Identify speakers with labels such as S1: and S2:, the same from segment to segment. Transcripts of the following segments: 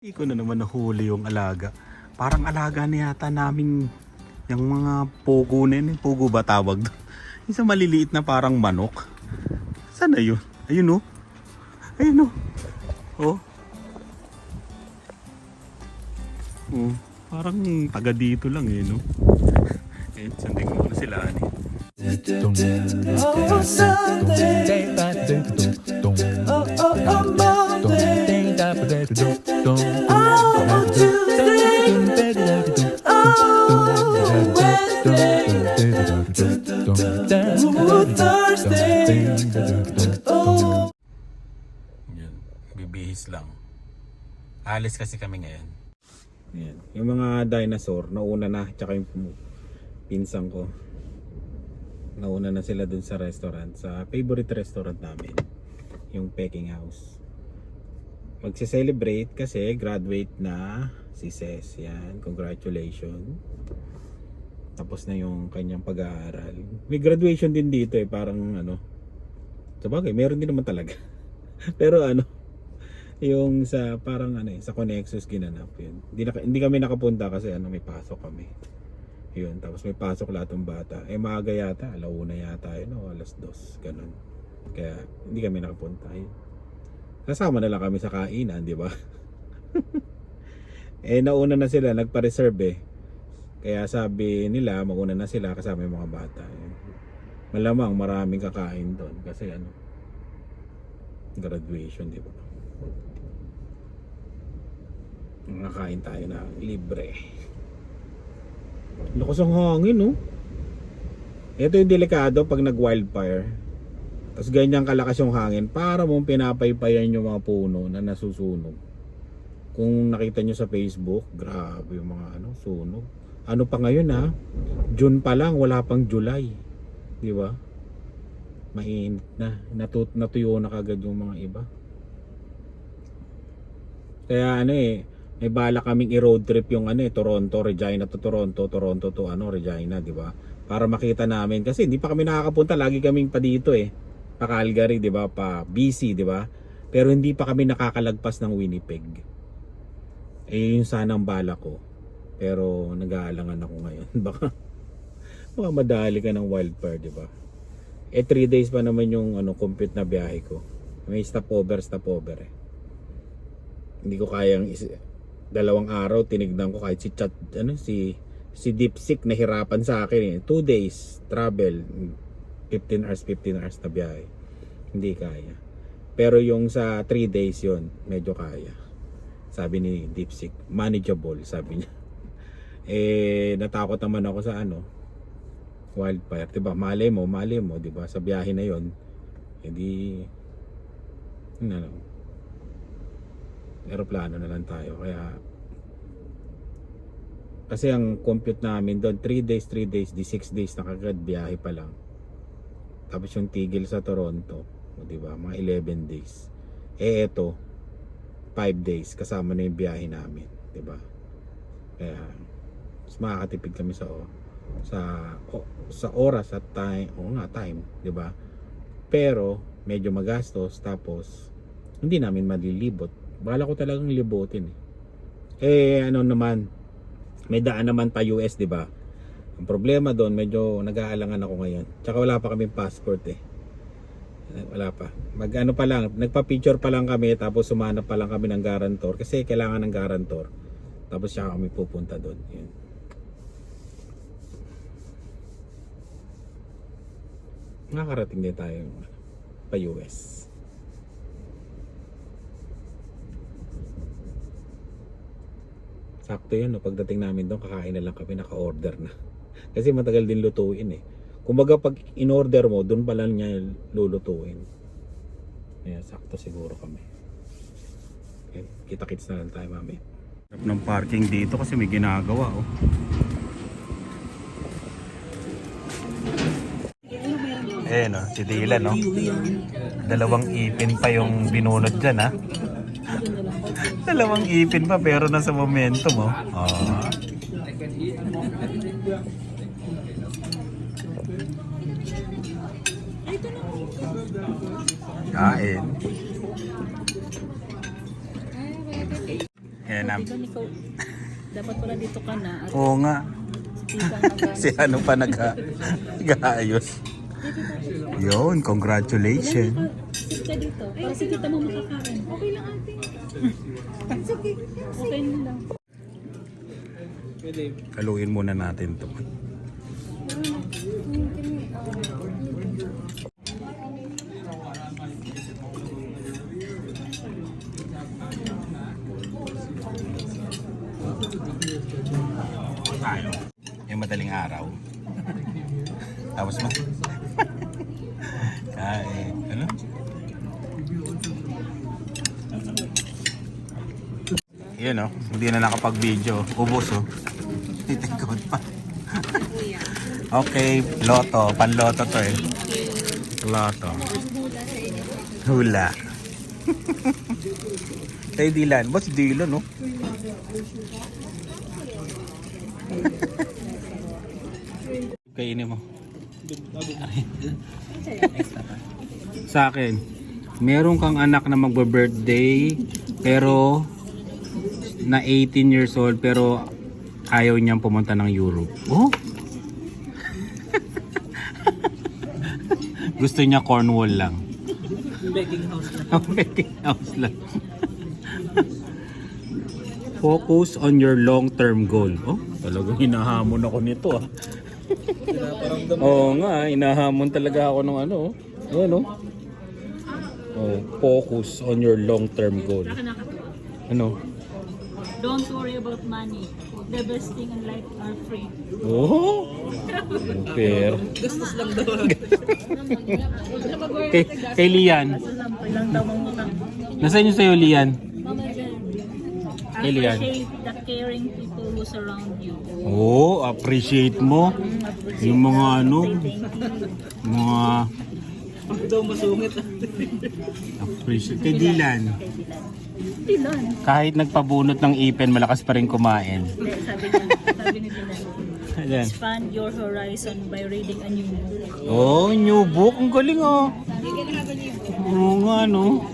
S1: Hindi ko na naman nahuli yung alaga. Parang alaga na yata namin yung mga pugo na yun. Pugo ba tawag doon? Yung maliliit na parang manok. Saan na yun? Ayun oh. Ayun oh. Oh. Oh. Parang taga dito lang eh no. Eh, sanding muna sila ani. Yan, bibihis lang. Alis kasi kami ngayon. Yan. Yung mga dinosaur, nauna na, tsaka yung pinsang ko. Nauna na sila dun sa restaurant, sa favorite restaurant namin, yung Peking House. Magse-celebrate kasi graduate na si Ces. Yan, congratulations. Tapos na yung kanyang pag-aaral. May graduation din dito eh, parang ano. Sabagay, meron din naman talaga. Pero ano, yung sa parang ano sa Connexus ginanap yun. Hindi kami nakapunta kasi ano may pasok kami. Yun, tapos may pasok lahat ng bata. Eh maaga yata, 1:00 yata yun o 2:00, ganun. Kaya hindi kami nakapunta yun. Kasama na lang kami sa kainan, di ba? Eh nauna na sila, nagpa-reserve eh. Kaya sabi nila, mauna na sila kasama yung mga bata. Malamang maraming kakain doon kasi ano, graduation, di ba? Nakakain tayo na libre. Lakas ang hangin, no? Ito yung delikado pag nag-wildfire. Tapos ganyan kalakas yung hangin, para mong pinapaypayan yung mga puno na nasusunog. Kung nakita nyo sa Facebook, grabe yung mga ano, sunog. Ano pa ngayon ha? June pa lang, wala pang July. Di ba? Mainit na. Natuyo na kagad yung mga iba. Kaya ano eh, may bala kaming i-road trip yung ano eh, Toronto, Regina to Toronto, Toronto to ano, Regina, di ba? Para makita namin kasi hindi pa kami nakakapunta, lagi kaming pa dito eh. Pa Calgary, di ba? Pa BC, di ba? Pero hindi pa kami nakakalagpas ng Winnipeg. Eh yun sana ang bala ko. Pero nag-aalangan ako ngayon. Baka madali ka ng wildfire, di ba? Eh 3 days pa naman yung ano, compute na biyahe ko. May stopover eh. Hindi ko kayang 2 araw tinignan ko kahit si Deepseek nahirapan sa akin eh. 2 days travel, 15 hours na biyahe. Hindi kaya. Pero yung sa 3 days yon medyo kaya. Sabi ni Deepseek, manageable sabi niya. Eh natakot naman ako sa ano, wildfire, 'di ba? Malay mo, 'di ba? Sa biyahe na yon, hindi aeroplano na lang tayo. Kaya kasi ang compute namin doon 3 days, di 6 days na kagad biyahe pa lang. Tapos yung tigil sa Toronto, di ba, mga 11 days. Eh eto 5 days kasama na yung biyahe namin, di ba? Kaya mas makakatipid kami sa oras at time, di ba? Pero medyo magastos, tapos hindi namin malilibot. Bala ko talagang libutin eh. Eh ano naman, may daan naman pa US, di ba? Ang problema doon, medyo nag-aalangan ako ngayon. Tsaka wala pa kaming passport eh. Wala pa. Mag-ano pa lang, nagpa-picture pa lang kami, tapos sumanap pa lang kami ng guarantor kasi kailangan ng guarantor. Tapos siya kami pupunta doon. Yun. Nakakarating din tayo pa US. Sakto yun, no? Pagdating namin doon, kakain na lang kami, naka-order na. Kasi matagal din lutuin eh. Kumbaga pag in-order mo, doon pa lang niya lulutuin. Kaya sakto siguro kami. Okay, kita-kits na lang tayo mami. Sarap ng parking dito kasi may ginagawa oh. Eh no, si Dylan no. 2 ipin pa yung binunod dyan ha. 2 ipin pa pero nasa momentum oh. Kain. Yan na.
S2: Bigan ikaw. Dapat pala dito ka na. At
S1: Oo nga.
S2: si Tita nag-
S1: Si ano pa nag-aayos. Yun, congratulations.
S2: Sit ka dito. Para si Tita mo makakain. Okay lang ate. Sige. Okay lang.
S1: Haluin muna natin to. Tayo. Yung madaling araw. Tapos kain. Ano? Yun oh, hindi na nakapag-video. Ubos oh. Titikot pa. Okay, loto. Panloto to eh. Loto. Hula. Kay Dylan. Ba't si Dylan oh? Kainin mo. Sa akin, meron kang anak na magbe-birthday pero na 18 years old pero ayaw niyang pumunta ng Europe. Oh? Gusto niya Cornwall lang.
S2: Begging house lang.
S1: Begging house lang. Focus on your long-term goal. Oh, talagang hinahamon ako nito ah. Oo nga, hinahamon talaga ako ng ano. Ano? Oh, focus on your long-term goal. Ano?
S2: Don't worry about money. The best thing in life are free.
S1: Oh! Fair.
S2: Gastos lang daw.
S1: Kay Lian.
S2: Ilang daw mga utang.
S1: Nasaan yung sa'yo, Lian?
S2: Mama Jen.
S1: Elian.
S2: Appreciate the caring people who surround you.
S1: Oh, appreciate mo. Yung mga ano, mga
S2: Daw masungit.
S1: appreciate. Kay Dylan.
S2: Dylan.
S1: Kahit nagpabunot ng ipin, malakas pa rin kumain.
S2: Sabi ni Dylan.
S1: Ayan.
S2: Expand your horizon by reading a new book.
S1: Oh, new book. Ang galing oh. Oo nga no.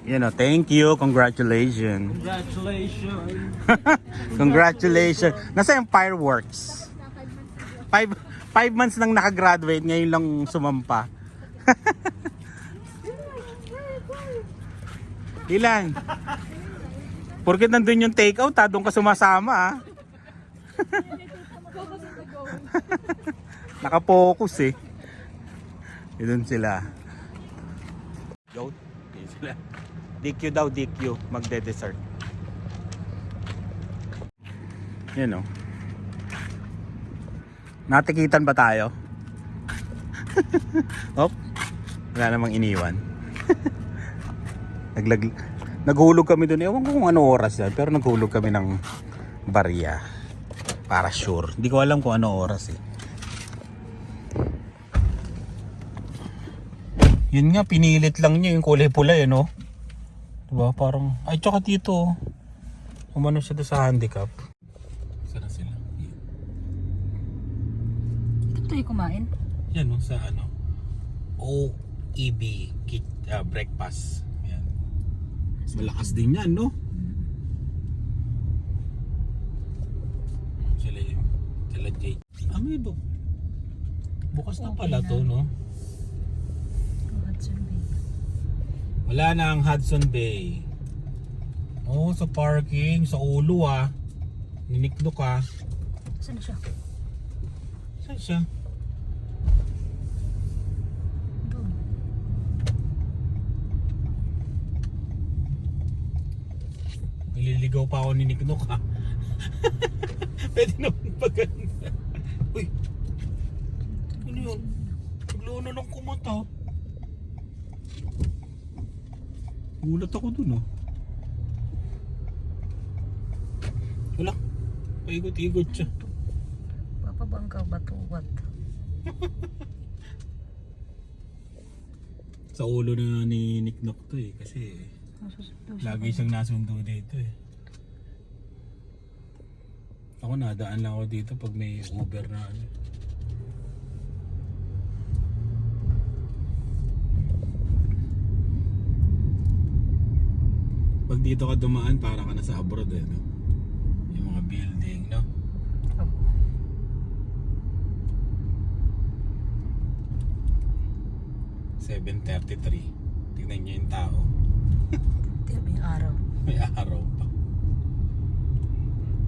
S1: Yan oh, thank you. Congratulations.
S2: Congratulations.
S1: Congratulations. Nasa yung fireworks? 5 months nang nakagraduate, ngayon lang sumampa. Ilan? Porket nandun yung take out ha, doon ka sumasama ha. Nakapokus eh. Doon sila. Go. Doon sila. DQ daw, DQ. Magde-dessert. Yan o. Natikitan ba tayo? Op. Wala namang iniwan. Naghulog kami doon. Ewan ko kung ano oras yan. Pero naghulog kami ng barya. Para sure. Hindi ko alam kung ano oras eh. Yun nga, pinilit lang niya yung kulay pula eh, no? Diba? Parang, ay tsaka dito. Umano siya doon sa handicap. Sana sila.
S2: Ito tayo kumain.
S1: Yan no, sa ano? OEB breakfast. Yan. Malakas din yan, no? Sila Jade. May bukas na pala to, no?
S2: Hudson Bay.
S1: Wala na ang Hudson Bay. Oh, sa parking, sa ulo ah. Ninikdo ka.
S2: Saan siya?
S1: Saan siya?
S2: Doon.
S1: Nililigaw pa ako ni Nikno ka. Pwede naman pa ganda. Uy! Ano yun? Bigla na lang kumata. Gulat ako dun oh. Wala. Paigot-igot siya.
S2: Papabangka ba to? What?
S1: Sa ulo na ni Niknok to eh. Kasi lagi siyang nasundo dito eh. Ako nadaan lang ako dito pag may Uber na ano. Pag dito ka dumaan, para ka na sa abroad eh, no? Yung mga building, no?
S3: Oh.
S1: 7:33. Tignan nyo yung tao.
S3: Tiyan yung araw.
S1: May araw pa.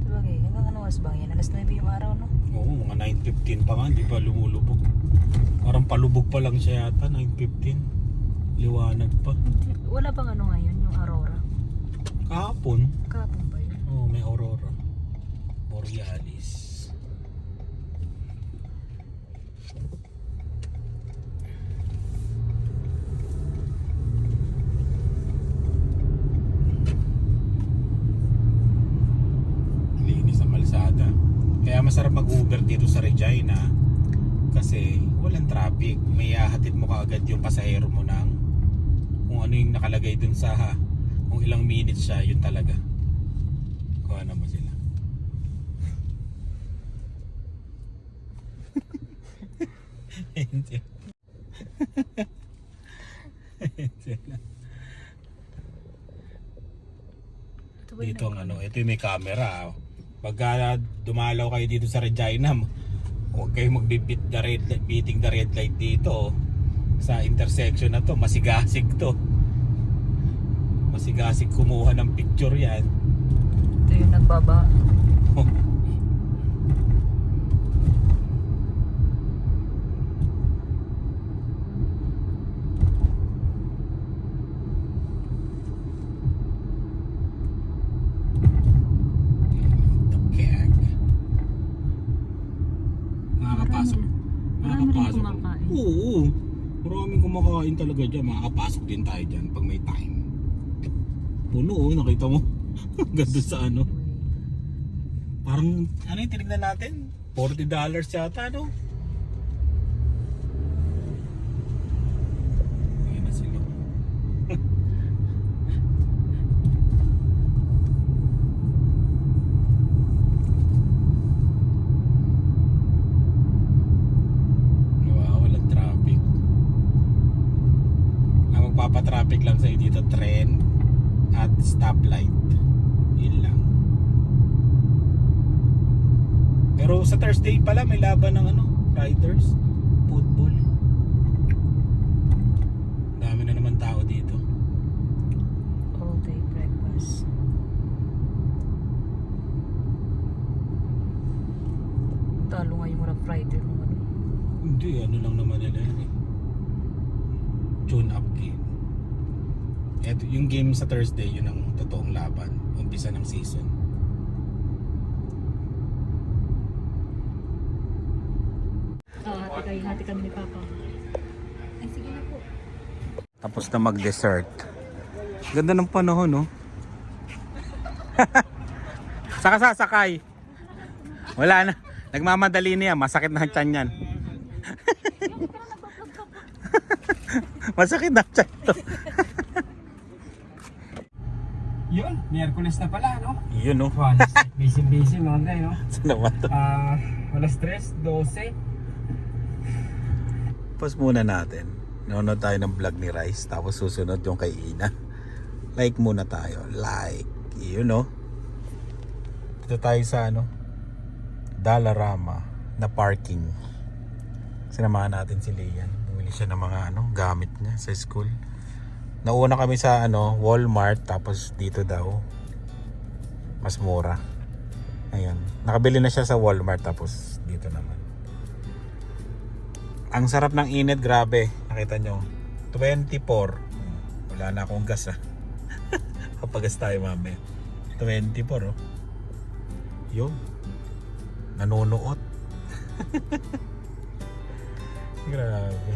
S3: Sabagay, ano oras ba yan? Alas 9 yung araw, no?
S1: Oo, mga 9:15 pa nga, hindi pa lumulubog. Parang palubog pa lang siya yata, 9:15. Liwanag pa.
S3: Wala bang ano ngayon, yung aurora?
S1: Kahapon.
S3: Kahapon ba yun?
S1: Oo, may aurora. Borealis. Linis ang kalsada. Kaya masarap mag-Uber dito sa Regina kasi walang traffic. May hahatid mo kaagad yung pasahero mo ng kung ano yung nakalagay dun sa kung ilang minutes siya, yun talaga. Kuha na mo sila. Ayun sila. Ayun sila.
S3: Ito ba
S1: Dito ang ano, ito yung may camera. Pagka dumalaw kayo dito sa Regina, huwag kayo beating the red light dito. Sa intersection na to, masigasig to. Masigasig kumuha ng picture yan.
S3: Ito yung nagbaba.
S1: Keg. Makakapasok.
S3: Marami rin kumakain.
S1: Oo. Maraming kumakain talaga dyan. Makakapasok din tayo dyan pag may time. Puno, nakita mo? Ganda sa ano. Parang, ano yung tinignan natin? $40 yata, no? Ayan na sila. Wow, walang traffic. Ang magpapatraffic lang sa'yo dito, tren at stoplight. Yun lang. Pero sa Thursday pala may laban ng ano, Riders football. Dami na naman tao dito.
S3: All day breakfast. Talo nga yung Rough Rider ng ano.
S1: Hindi, ano lang naman nila yun eh. Tune up game. Eto, yung game sa Thursday, yun ang totoong laban. Umpisa ng season.
S2: Hati kami ni Papa. Ay, sige na po.
S1: Tapos na mag-dessert. Ganda ng panahon, no? Saka sasakay. Wala na. Nagmamadali niya. Masakit na ang tiyan yan. Masakit na ang tiyan to.
S4: Yun, Miyerkules na pala, no?
S1: Yun, no?
S4: Busy mga day, no?
S1: Saan naman to?
S4: Alas 3, 12.
S1: Pause muna natin. Nanonood tayo ng vlog ni Rice. Tapos susunod yung kay Ina. Like muna tayo. Like. Yun, no? Dito tayo sa ano? Dollarama na parking. Sinamahan natin si Lian. Bumili siya ng mga ano, gamit niya sa school. Nauna kami sa ano, Walmart, tapos dito daw mas mura. Ayun. Nakabili na siya sa Walmart, tapos dito naman. Ang sarap ng init, grabe. Nakita nyo. 24. Wala na akong gas ah. Papagas tayo mamaya. 24 oh. Yun. Nanunuot. Grabe.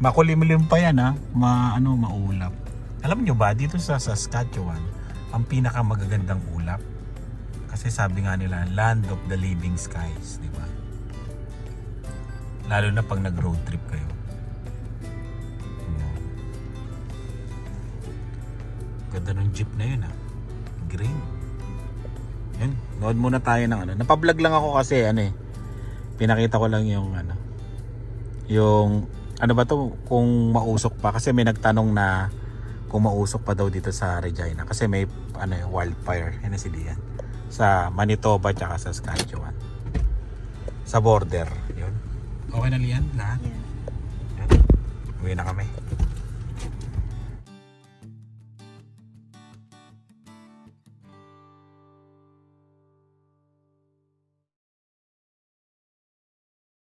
S1: Makulimlim pa yan ha. Maulap. Alam nyo ba, dito sa Saskatchewan, ang pinakamagagandang ulap. Kasi sabi nga nila, land of the living skies, di ba? Lalo na pag nag-road trip kayo. Ayan. Ganda ng jeep na yun ha. Green. Yun, nood muna tayo ng ano. Napablog lang ako kasi ano eh. Pinakita ko lang yung ano. Yung ano ba to, kung mausok pa, kasi may nagtanong na kung mausok pa daw dito sa Regina kasi may wildfire. Yan na si Lian. Sa Manitoba tsaka sa Saskatchewan. Sa border. Yun. Okay na Lian? Lahat?
S2: Yeah.
S1: Yan. Uwi na kami.